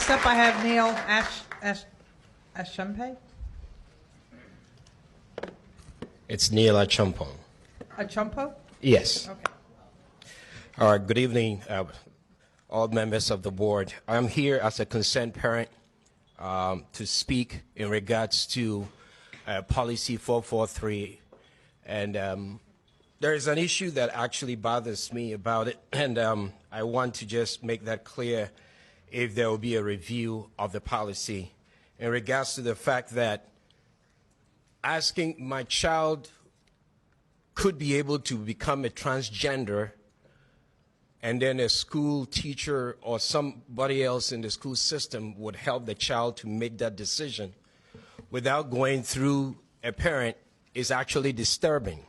Next up, I have Neil Ashampe. It's Neil Achampong. Achampo? Yes. Okay. All right, good evening, all members of the board. I'm here as a concerned parent to speak in regards to policy 443. And there is an issue that actually bothers me about it, and I want to just make that clear if there will be a review of the policy in regards to the fact that asking my child could be able to become a transgender, and then a school teacher or somebody else in the school system would help the child to make that decision without going through a parent is actually disturbing.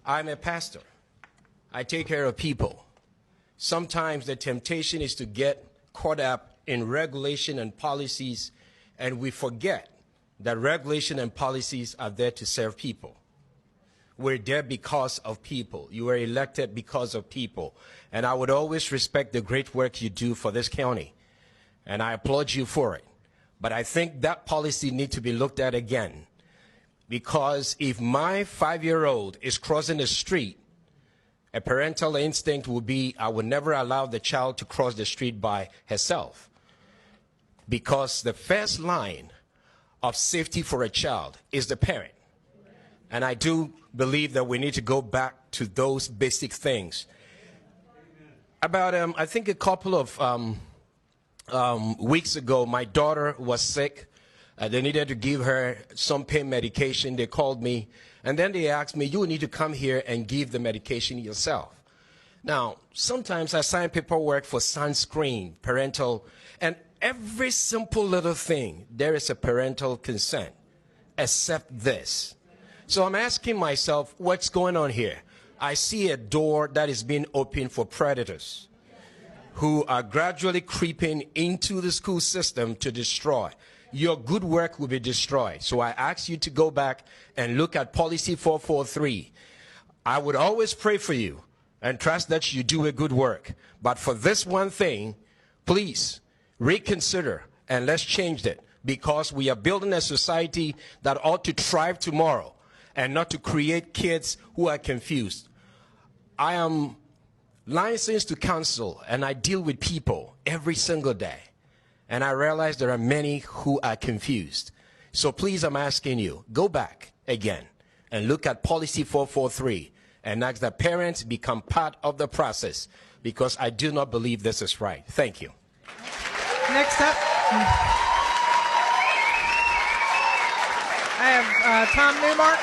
I'm a pastor. I take care of people. Sometimes the temptation is to get caught up in regulation and policies, and we forget that regulation and policies are there to serve people. We're there because of people. You were elected because of people. And I would always respect the great work you do for this county, and I applaud you for it. But I think that policy needs to be looked at again, because if my 5-year-old is crossing the street, a parental instinct would be, I would never allow the child to cross the street by herself, because the first line of safety for a child is the parent. And I do believe that we need to go back to those basic things. About, I think a couple of weeks ago, my daughter was sick. They needed to give her some pain medication. They called me, and then they asked me, you need to come here and give the medication yourself. Now, sometimes I sign paperwork for sunscreen, parental, and every simple little thing, there is a parental consent, except this. So I'm asking myself, what's going on here? I see a door that is being opened for predators who are gradually creeping into the school system to destroy. Your good work will be destroyed. So I ask you to go back and look at policy 443. I would always pray for you and trust that you do a good work. But for this one thing, please reconsider and let's change it, because we are building a society that ought to thrive tomorrow and not to create kids who are confused. I am licensed to counsel, and I deal with people every single day. And I realize there are many who are confused. So please, I'm asking you, go back again and look at policy 443 and ask that parents become part of the process, because I do not believe this is right. Thank you. Next up, I have Tom Newmark.